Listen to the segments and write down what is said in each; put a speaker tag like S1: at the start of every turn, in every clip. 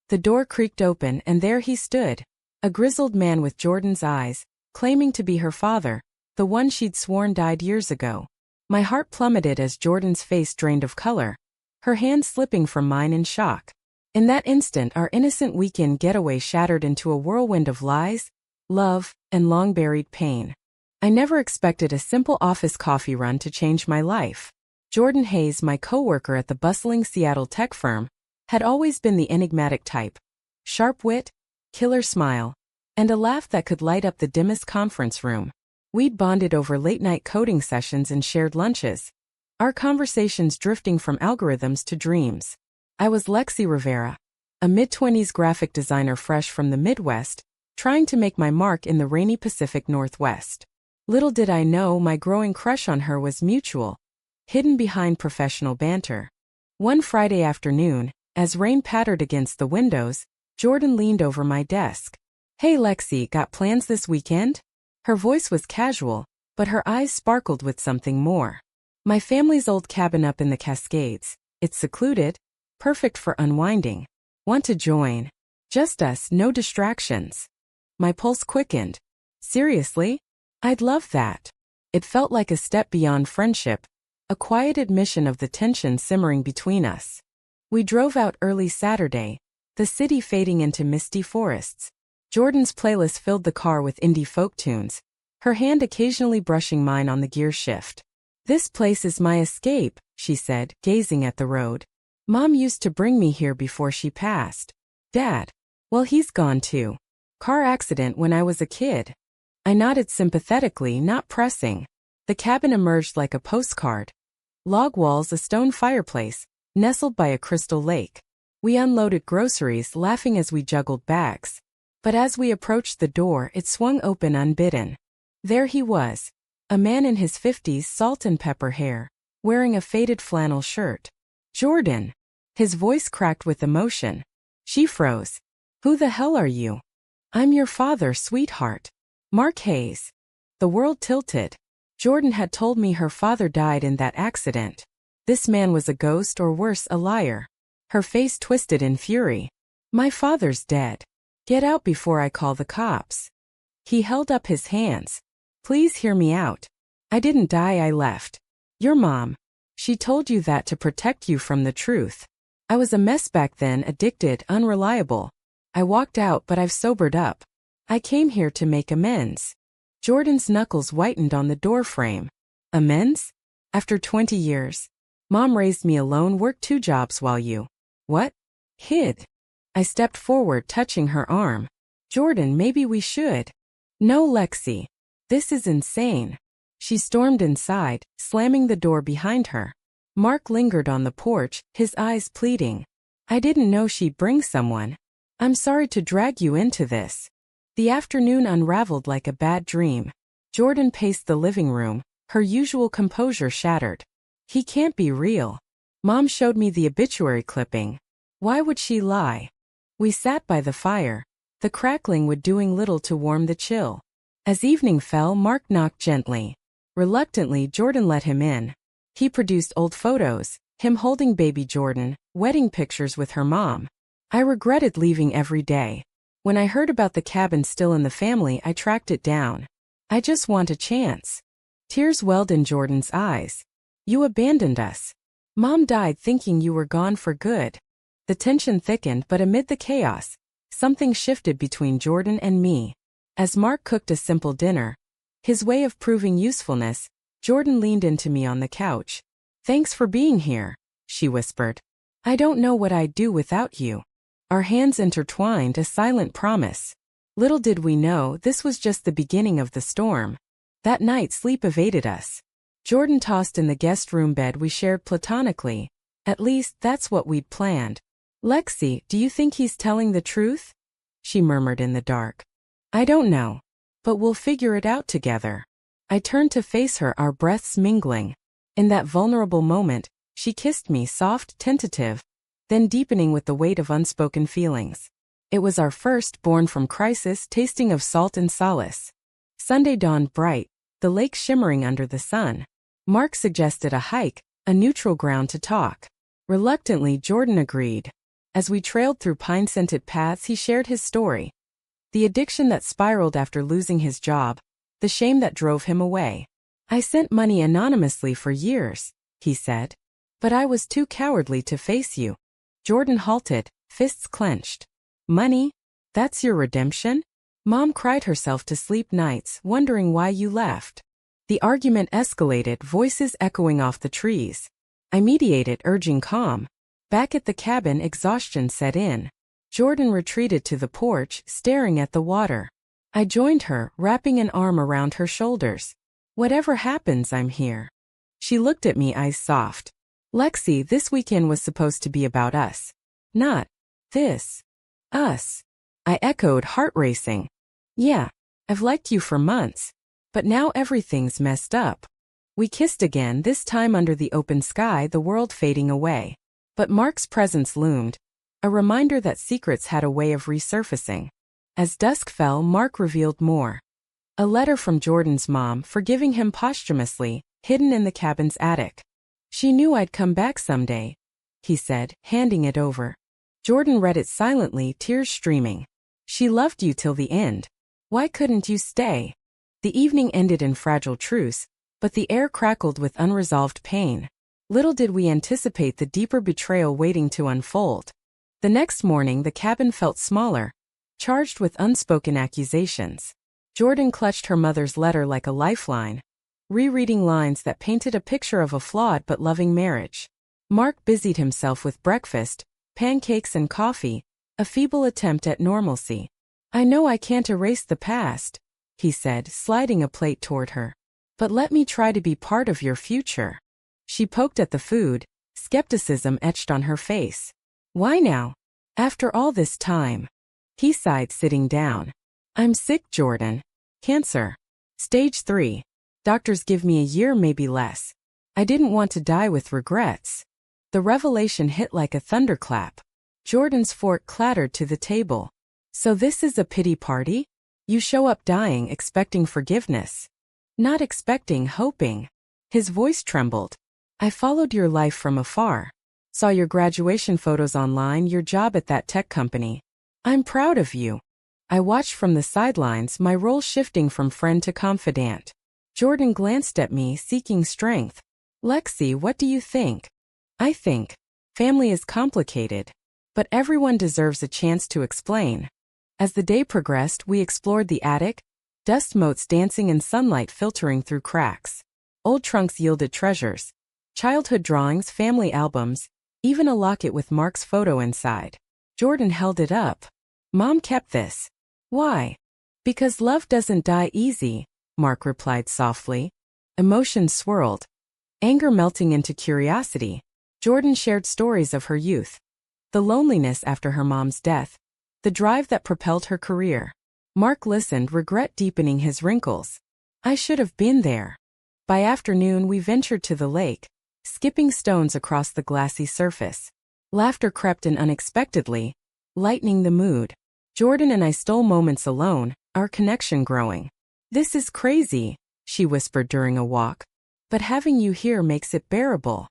S1: The door creaked open and there he stood, a grizzled man with Jordan's eyes, claiming to be her father, the one she'd sworn died years ago. My heart plummeted as Jordan's face drained of color, her hand slipping from mine in shock. In that instant, our innocent weekend getaway shattered into a whirlwind of lies, love, and long-buried pain. I never expected a simple office coffee run to change my life. Jordan Hayes, my coworker at the bustling Seattle tech firm, had always been the enigmatic type. Sharp wit, killer smile, and a laugh that could light up the dimmest conference room. We'd bonded over late-night coding sessions and shared lunches, our conversations drifting from algorithms to dreams. I was Lexi Rivera, a mid-20s graphic designer fresh from the Midwest, trying to make my mark in the rainy Pacific Northwest. Little did I know my growing crush on her was mutual, hidden behind professional banter. One Friday afternoon, as rain pattered against the windows, Jordan leaned over my desk. "Hey Lexi, got plans this weekend?" Her voice was casual, but her eyes sparkled with something more. "My family's old cabin up in the Cascades. It's secluded, perfect for unwinding. Want to join? Just us, no distractions." My pulse quickened. "Seriously? I'd love that." It felt like a step beyond friendship, a quiet admission of the tension simmering between us. We drove out early Saturday, the city fading into misty forests. Jordan's playlist filled the car with indie folk tunes, her hand occasionally brushing mine on the gear shift. "This place is my escape," she said, gazing at the road. "Mom used to bring me here before she passed." "Dad? Well, he's gone too. Car accident when I was a kid." I nodded sympathetically, not pressing. The cabin emerged like a postcard. Log walls, a stone fireplace, nestled by a crystal lake. We unloaded groceries, laughing as we juggled bags. But as we approached the door, it swung open unbidden. There he was, a man in his 50s, salt and pepper hair, wearing a faded flannel shirt. "Jordan!" His voice cracked with emotion. She froze. "Who the hell are you?" "I'm your father, sweetheart. Mark Hayes." The world tilted. Jordan had told me her father died in that accident. This man was a ghost, or worse, a liar. Her face twisted in fury. "My father's dead. Get out before I call the cops." He held up his hands. "Please hear me out. I didn't die, I left. Your mom. She told you that to protect you from the truth. I was a mess back then, addicted, unreliable. I walked out, but I've sobered up. I came here to make amends." Jordan's knuckles whitened on the doorframe. "Amends? After 20 years? Mom raised me alone, worked 2 jobs while you—" "What?" "Hid." I stepped forward, touching her arm. "Jordan, maybe we should." "No, Lexi. This is insane." She stormed inside, slamming the door behind her. Mark lingered on the porch, his eyes pleading. "I didn't know she'd bring someone. I'm sorry to drag you into this." The afternoon unraveled like a bad dream. Jordan paced the living room, her usual composure shattered. "He can't be real. Mom showed me the obituary clipping. Why would she lie?" We sat by the fire, the crackling wood doing little to warm the chill. As evening fell, Mark knocked gently. Reluctantly, Jordan let him in. He produced old photos, him holding baby Jordan, wedding pictures with her mom. I regretted leaving every day. When I heard about the cabin still in the family, I tracked it down. "I just want a chance." Tears welled in Jordan's eyes. "You abandoned us. Mom died thinking you were gone for good." The tension thickened, but amid the chaos, something shifted between Jordan and me. As Mark cooked a simple dinner, his way of proving usefulness, Jordan leaned into me on the couch. "Thanks for being here," she whispered. "I don't know what I'd do without you." Our hands intertwined, a silent promise. Little did we know, this was just the beginning of the storm. That night, sleep evaded us. Jordan tossed in the guest room bed we shared platonically. At least, that's what we'd planned. "Lexi, do you think he's telling the truth?" she murmured in the dark. "I don't know. But we'll figure it out together." I turned to face her, our breaths mingling. In that vulnerable moment, she kissed me, soft, tentative, then deepening with the weight of unspoken feelings. It was our first, born from crisis, tasting of salt and solace. Sunday dawned bright, the lake shimmering under the sun. Mark suggested a hike, a neutral ground to talk. Reluctantly, Jordan agreed. As we trailed through pine-scented paths, he shared his story. The addiction that spiraled after losing his job, the shame that drove him away. I sent money anonymously for years, he said. But I was too cowardly to face you. Jordan halted, fists clenched. Money? That's your redemption? Mom cried herself to sleep nights, wondering why you left. The argument escalated, voices echoing off the trees. I mediated, urging calm. Back at the cabin, exhaustion set in. Jordan retreated to the porch, staring at the water. I joined her, wrapping an arm around her shoulders. Whatever happens, I'm here. She looked at me, eyes soft. Lexi, this weekend was supposed to be about us. Not this. Us. I echoed, heart racing. Yeah, I've liked you for months. But now everything's messed up. We kissed again, this time under the open sky, the world fading away. But Mark's presence loomed. A reminder that secrets had a way of resurfacing. As dusk fell, Mark revealed more. A letter from Jordan's mom, forgiving him posthumously, hidden in the cabin's attic. She knew I'd come back someday, he said, handing it over. Jordan read it silently, tears streaming. She loved you till the end. Why couldn't you stay? The evening ended in fragile truce, but the air crackled with unresolved pain. Little did we anticipate the deeper betrayal waiting to unfold. The next morning, the cabin felt smaller, charged with unspoken accusations. Jordan clutched her mother's letter like a lifeline, rereading lines that painted a picture of a flawed but loving marriage. Mark busied himself with breakfast, pancakes and coffee, a feeble attempt at normalcy. I know I can't erase the past, he said, sliding a plate toward her. But let me try to be part of your future. She poked at the food, skepticism etched on her face. Why now? After all this time? He sighed, sitting down. I'm sick, Jordan. Cancer. Stage 3. Doctors give me a year, maybe less. I didn't want to die with regrets. The revelation hit like a thunderclap. Jordan's fork clattered to the table. So this is a pity party? You show up dying, expecting forgiveness. Not expecting, hoping. His voice trembled. I followed your life from afar. Saw your graduation photos online, your job at that tech company. I'm proud of you. I watched from the sidelines, my role shifting from friend to confidant. Jordan glanced at me, seeking strength. Lexi, what do you think? I think family is complicated, but everyone deserves a chance to explain. As the day progressed, we explored the attic, dust motes dancing in sunlight filtering through cracks. Old trunks yielded treasures. Childhood drawings, family albums, even a locket with Mark's photo inside. Jordan held it up. Mom kept this. Why? Because love doesn't die easy, Mark replied softly. Emotions swirled. Anger melting into curiosity. Jordan shared stories of her youth. The loneliness after her mom's death. The drive that propelled her career. Mark listened, regret deepening his wrinkles. I should have been there. By afternoon, we ventured to the lake, skipping stones across the glassy surface. Laughter crept in unexpectedly, lightening the mood. Jordan and I stole moments alone, our connection growing. This is crazy, she whispered during a walk. But having you here makes it bearable.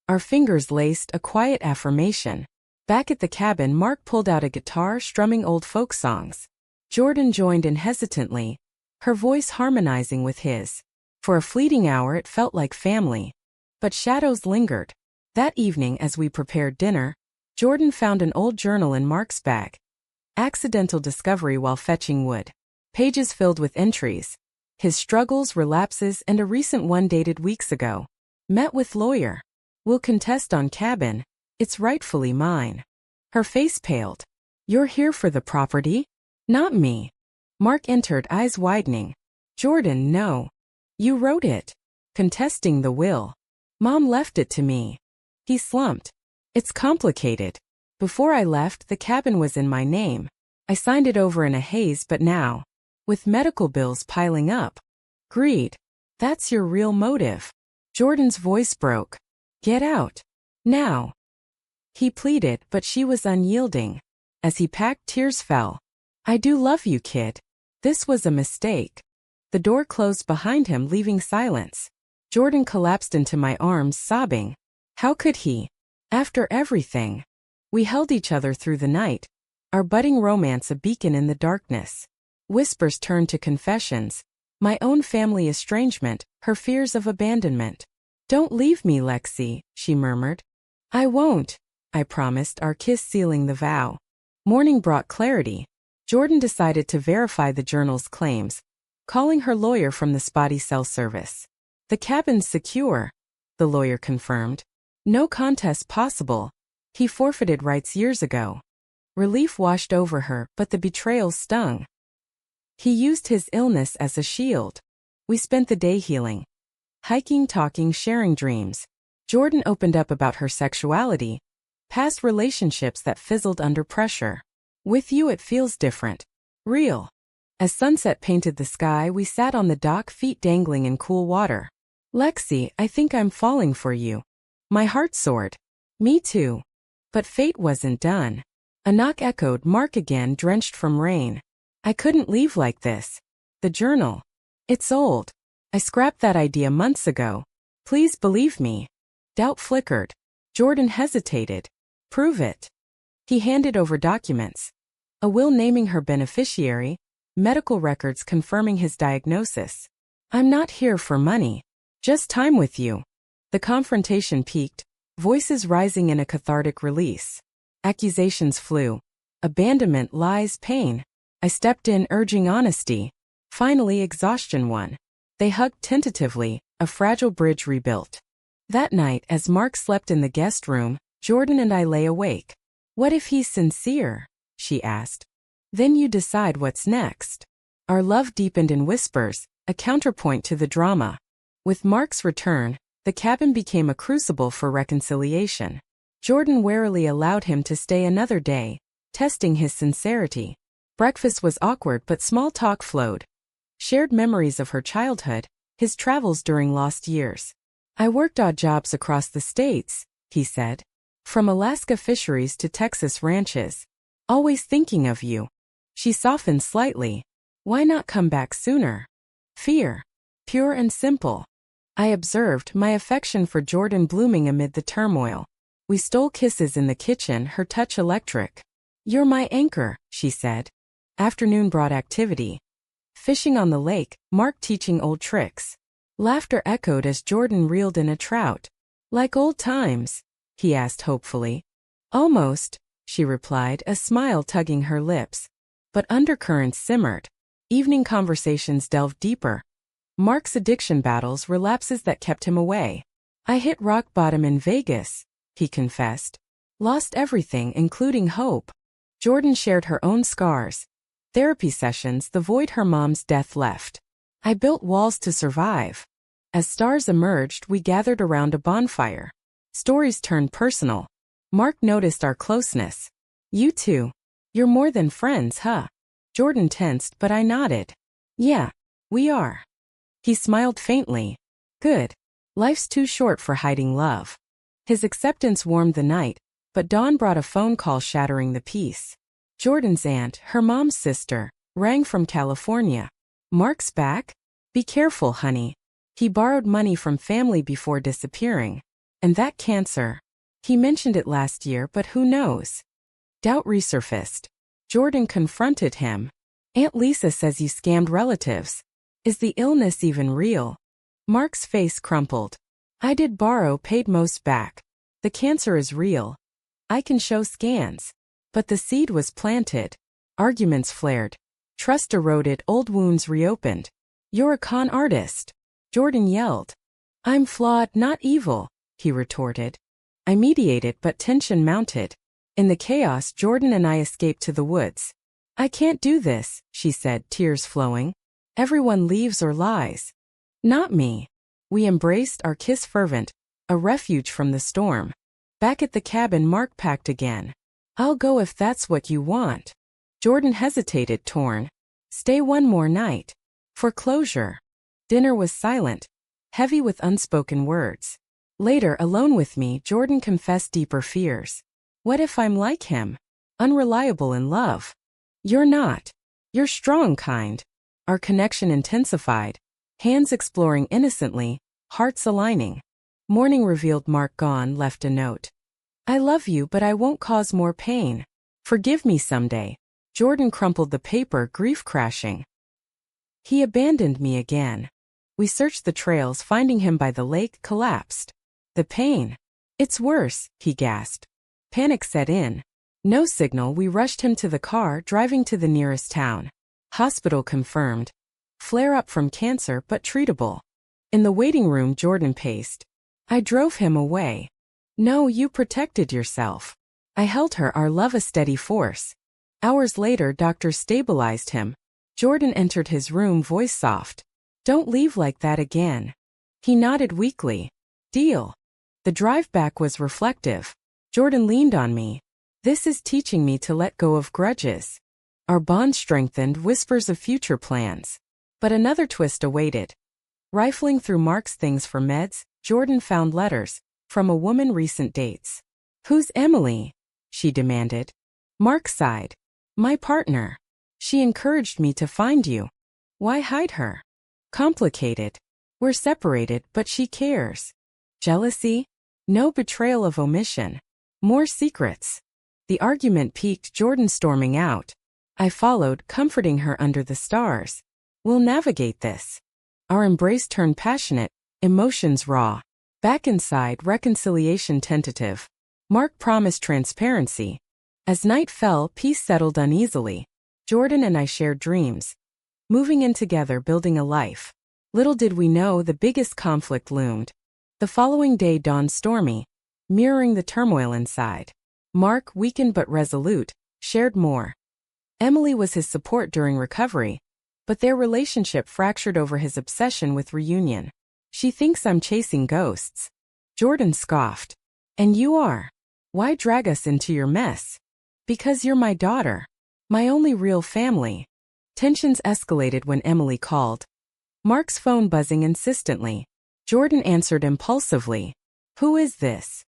S1: Our fingers laced, a quiet affirmation. Back at the cabin, Mark pulled out a guitar, strumming old folk songs. Jordan joined in hesitantly, her voice harmonizing with his. For a fleeting hour it felt like family. But shadows lingered. That evening, as we prepared dinner, Jordan found an old journal in Mark's bag. Accidental discovery while fetching wood. Pages filled with entries. His struggles, relapses, and a recent one dated weeks ago. Met with lawyer. Will contest on cabin. It's rightfully mine. Her face paled. You're here for the property? Not me. Mark entered, eyes widening. Jordan, no. You wrote it. Contesting the will. Mom left it to me. He slumped. It's complicated. Before I left, the cabin was in my name. I signed it over in a haze, but now, with medical bills piling up. Greed. That's your real motive. Jordan's voice broke. Get out. Now. He pleaded, but she was unyielding. As he packed, tears fell. I do love you, kid. This was a mistake. The door closed behind him, leaving silence. Jordan collapsed into my arms, sobbing. How could he? After everything. We held each other through the night, our budding romance a beacon in the darkness. Whispers turned to confessions, my own family estrangement, her fears of abandonment. "Don't leave me, Lexi," she murmured. "I won't," I promised, our kiss sealing the vow. Morning brought clarity. Jordan decided to verify the journal's claims, calling her lawyer from the spotty cell service. "The cabin's secure," the lawyer confirmed. "No contest possible. He forfeited rights years ago." Relief washed over her, but the betrayal stung. He used his illness as a shield. We spent the day healing. Hiking, talking, sharing dreams. Jordan opened up about her sexuality, past relationships that fizzled under pressure. "With you it feels different. Real." As sunset painted the sky, we sat on the dock, feet dangling in cool water. "Lexi, I think I'm falling for you." My heart soared. "Me too." But fate wasn't done. A knock echoed, Mark again, drenched from rain. "I couldn't leave like this." "The journal. It's old. I scrapped that idea months ago. Please believe me." Doubt flickered. Jordan hesitated. "Prove it." He handed over documents. A will naming her beneficiary, medical records confirming his diagnosis. "I'm not here for money. Just time with you." The confrontation peaked, voices rising in a cathartic release. Accusations flew. Abandonment, lies, pain. I stepped in, urging honesty. Finally, exhaustion won. They hugged tentatively, a fragile bridge rebuilt. That night, as Mark slept in the guest room, Jordan and I lay awake. "What if he's sincere?" she asked. "Then you decide what's next." Our love deepened in whispers, a counterpoint to the drama. With Mark's return, the cabin became a crucible for reconciliation. Jordan warily allowed him to stay another day, testing his sincerity. Breakfast was awkward, but small talk flowed. Shared memories of her childhood, his travels during lost years. "I worked odd jobs across the states," he said. "From Alaska fisheries to Texas ranches. Always thinking of you." She softened slightly. "Why not come back sooner?" "Fear. Pure and simple." I observed, my affection for Jordan blooming amid the turmoil. We stole kisses in the kitchen, her touch electric. "You're my anchor," she said. Afternoon brought activity. Fishing on the lake, Mark teaching old tricks. Laughter echoed as Jordan reeled in a trout. "Like old times?" he asked hopefully. "Almost," she replied, a smile tugging her lips. But undercurrents simmered. Evening conversations delved deeper. Mark's addiction battles, relapses that kept him away. "I hit rock bottom in Vegas," he confessed. "Lost everything, including hope." Jordan shared her own scars. Therapy sessions, the void her mom's death left. "I built walls to survive." As stars emerged, we gathered around a bonfire. Stories turned personal. Mark noticed our closeness. "You two. You're more than friends, huh?" Jordan tensed, but I nodded. "Yeah, we are." He smiled faintly. "Good. Life's too short for hiding love." His acceptance warmed the night, but dawn brought a phone call shattering the peace. Jordan's aunt, her mom's sister, rang from California. "Mark's back? Be careful, honey. He borrowed money from family before disappearing. And that cancer. He mentioned it last year, but who knows?" Doubt resurfaced. Jordan confronted him. "Aunt Lisa says you scammed relatives. Is the illness even real?" Mark's face crumpled. "I did borrow, paid most back. The cancer is real. I can show scans. But the seed was planted." Arguments flared. Trust eroded, old wounds reopened. "You're a con artist," Jordan yelled. "I'm flawed, not evil," he retorted. I mediated, but tension mounted. In the chaos, Jordan and I escaped to the woods. "I can't do this," she said, tears flowing. "Everyone leaves or lies." "Not me." We embraced, our kiss fervent, a refuge from the storm. Back at the cabin, Mark packed again. "I'll go if that's what you want." Jordan hesitated, torn. "Stay one more night. For closure." Dinner was silent, heavy with unspoken words. Later, alone with me, Jordan confessed deeper fears. "What if I'm like him? Unreliable in love?" "You're not. You're strong kind." Our connection intensified. Hands exploring innocently, hearts aligning. Morning revealed Mark gone, left a note. I love you, but I won't cause more pain. Forgive me someday. Jordan crumpled the paper, grief crashing. He abandoned me again. We searched the trails, finding him by the lake, collapsed. The pain. It's worse, he gasped. Panic set in. No signal, we rushed him to the car, driving to the nearest town. Hospital confirmed. Flare-up from cancer, but treatable. In the waiting room, Jordan paced. I drove him away. No, you protected yourself. I held her, our love a steady force. Hours later, doctors stabilized him. Jordan entered his room, voice soft. Don't leave like that again. He nodded weakly. Deal. The drive back was reflective. Jordan leaned on me. This is teaching me to let go of grudges. Our bond strengthened, whispers of future plans. But another twist awaited. Rifling through Mark's things for meds, Jordan found letters from a woman, recent dates. Who's Emily? She demanded. Mark sighed. My partner. She encouraged me to find you. Why hide her? Complicated. We're separated, but she cares. Jealousy? No, betrayal of omission. More secrets. The argument peaked, Jordan storming out. I followed, comforting her under the stars. We'll navigate this. Our embrace turned passionate, emotions raw. Back inside, reconciliation tentative. Mark promised transparency. As night fell, peace settled uneasily. Jordan and I shared dreams. Moving in together, building a life. Little did we know the biggest conflict loomed. The following day dawned stormy, mirroring the turmoil inside. Mark, weakened but resolute, shared more. Emily was his support during recovery, but their relationship fractured over his obsession with reunion. She thinks I'm chasing ghosts. Jordan scoffed. And you are. Why drag us into your mess? Because you're my daughter. My only real family. Tensions escalated when Emily called. Mark's phone buzzing insistently. Jordan answered impulsively. Who is this?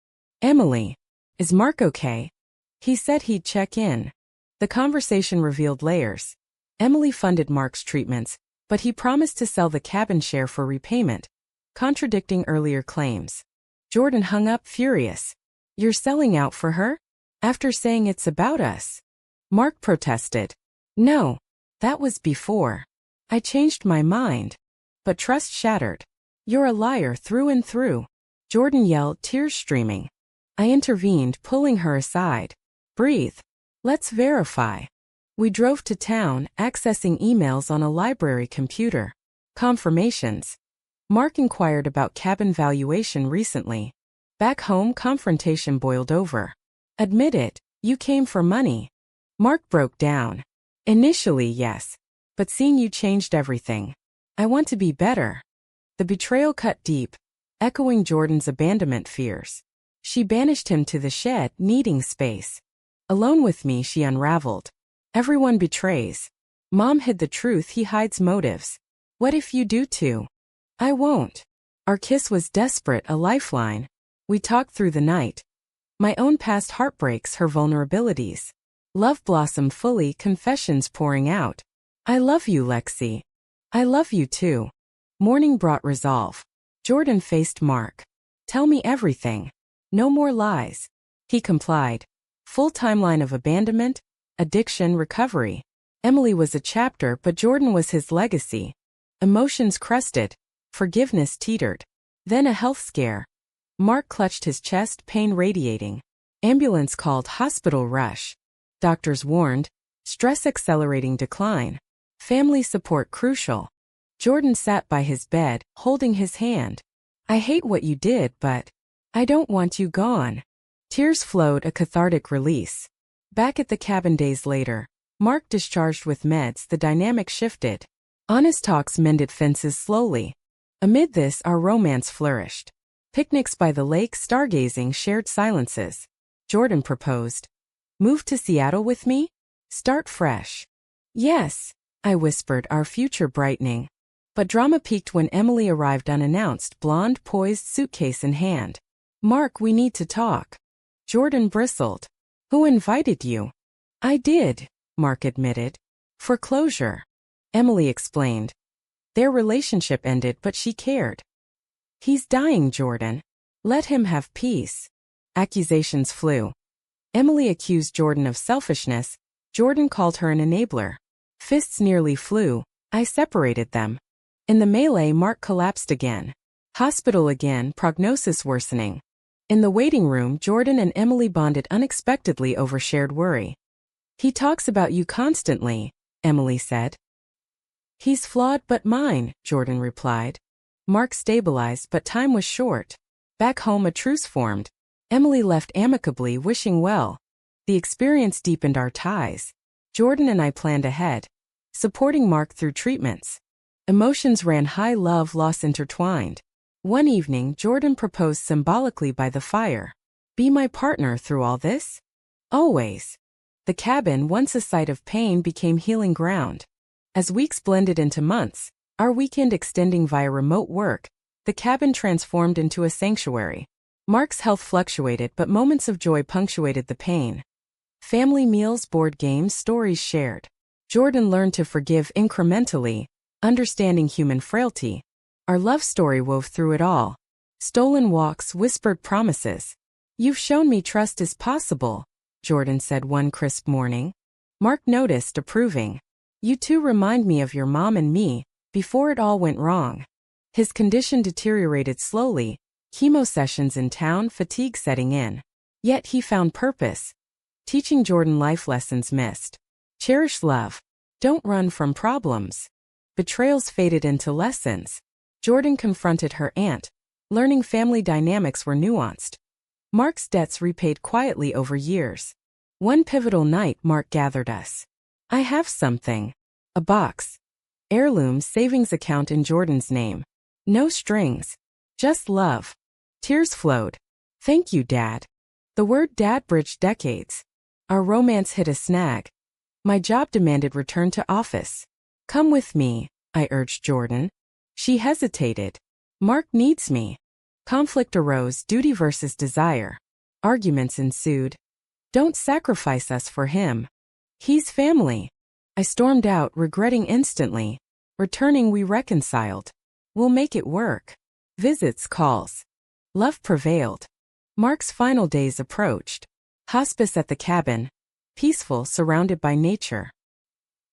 S1: Emily. Is Mark okay? He said he'd check in. The conversation revealed layers. Emily funded Mark's treatments, but he promised to sell the cabin share for repayment, contradicting earlier claims. Jordan hung up, furious. You're selling out for her? After saying it's about us? Mark protested. No. That was before. I changed my mind. But trust shattered. You're a liar through and through. Jordan yelled, tears streaming. I intervened, pulling her aside. Breathe. Let's verify. We drove to town, accessing emails on a library computer. Confirmations. Mark inquired about cabin valuation recently. Back home, confrontation boiled over. Admit it, you came for money. Mark broke down. Initially, yes. But seeing you changed everything. I want to be better. The betrayal cut deep, echoing Jordan's abandonment fears. She banished him to the shed, needing space. Alone with me, she unraveled. Everyone betrays. Mom hid the truth, he hides motives. What if you do too? I won't. Our kiss was desperate, a lifeline. We talked through the night. My own past heartbreaks, her vulnerabilities. Love blossomed fully, confessions pouring out. I love you, Lexi. I love you too. Morning brought resolve. Jordan faced Mark. Tell me everything. No more lies. He complied. Full timeline of abandonment, addiction, recovery. Emily was a chapter, but Jordan was his legacy. Emotions crusted. Forgiveness teetered. Then a health scare. Mark clutched his chest, pain radiating. Ambulance called, hospital rush. Doctors warned. Stress accelerating decline. Family support crucial. Jordan sat by his bed, holding his hand. I hate what you did, but I don't want you gone. Tears flowed, a cathartic release. Back at the cabin days later, Mark discharged with meds, the dynamic shifted. Honest talks mended fences slowly. Amid this, our romance flourished. Picnics by the lake, stargazing, shared silences. Jordan proposed. Move to Seattle with me? Start fresh. Yes, I whispered, our future brightening. But drama peaked when Emily arrived unannounced, blonde, poised, suitcase in hand. Mark, we need to talk. Jordan bristled. Who invited you? I did, Mark admitted. For closure. Emily explained. Their relationship ended, but she cared. He's dying, Jordan. Let him have peace. Accusations flew. Emily accused Jordan of selfishness. Jordan called her an enabler. Fists nearly flew. I separated them. In the melee, Mark collapsed again. Hospital again, prognosis worsening. In the waiting room, Jordan and Emily bonded unexpectedly over shared worry. He talks about you constantly, Emily said. He's flawed but mine, Jordan replied. Mark stabilized, but time was short. Back home, a truce formed. Emily left amicably, wishing well. The experience deepened our ties. Jordan and I planned ahead, supporting Mark through treatments. Emotions ran high, love, loss intertwined. One evening, Jordan proposed symbolically by the fire. Be my partner through all this? Always. The cabin, once a site of pain, became healing ground. As weeks blended into months, our weekend extending via remote work, the cabin transformed into a sanctuary. Mark's health fluctuated, but moments of joy punctuated the pain. Family meals, board games, stories shared. Jordan learned to forgive incrementally, understanding human frailty. Our love story wove through it all. Stolen walks, whispered promises. You've shown me trust is possible, Jordan said one crisp morning. Mark noticed, approving. You two remind me of your mom and me, before it all went wrong. His condition deteriorated slowly, chemo sessions in town, fatigue setting in. Yet he found purpose. Teaching Jordan life lessons missed. Cherish love. Don't run from problems. Betrayals faded into lessons. Jordan confronted her aunt, learning family dynamics were nuanced. Mark's debts repaid quietly over years. One pivotal night, Mark gathered us. I have something. A box. Heirloom savings account in Jordan's name. No strings. Just love. Tears flowed. Thank you, Dad. The word dad bridged decades. Our romance hit a snag. My job demanded return to office. Come with me, I urged Jordan. She hesitated. Mark needs me. Conflict arose, duty versus desire. Arguments ensued. Don't sacrifice us for him. He's family. I stormed out, regretting instantly. Returning, we reconciled. We'll make it work. Visits, calls. Love prevailed. Mark's final days approached. Hospice at the cabin. Peaceful, surrounded by nature.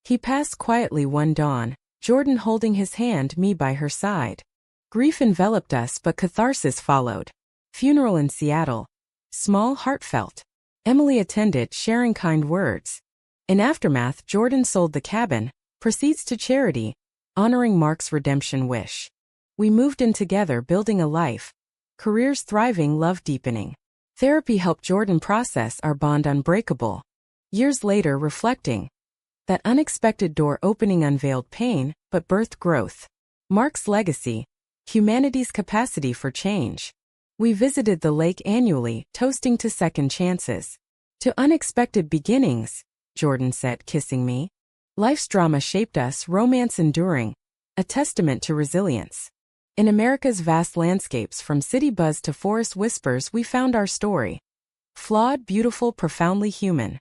S1: He passed quietly one dawn, Jordan holding his hand, me by her side. Grief enveloped us, but catharsis followed. Funeral in Seattle. Small, heartfelt. Emily attended, sharing kind words. In aftermath, Jordan sold the cabin, proceeds to charity, honoring Mark's redemption wish. We moved in together, building a life. Careers thriving, love deepening. Therapy helped Jordan process our bond unbreakable. Years later, reflecting. That unexpected door opening unveiled pain, but birthed growth. Mark's legacy. Humanity's capacity for change. We visited the lake annually, toasting to second chances. To unexpected beginnings, Jordan said, kissing me. Life's drama shaped us, romance enduring. A testament to resilience. In America's vast landscapes, from city buzz to forest whispers, we found our story. Flawed, beautiful, profoundly human.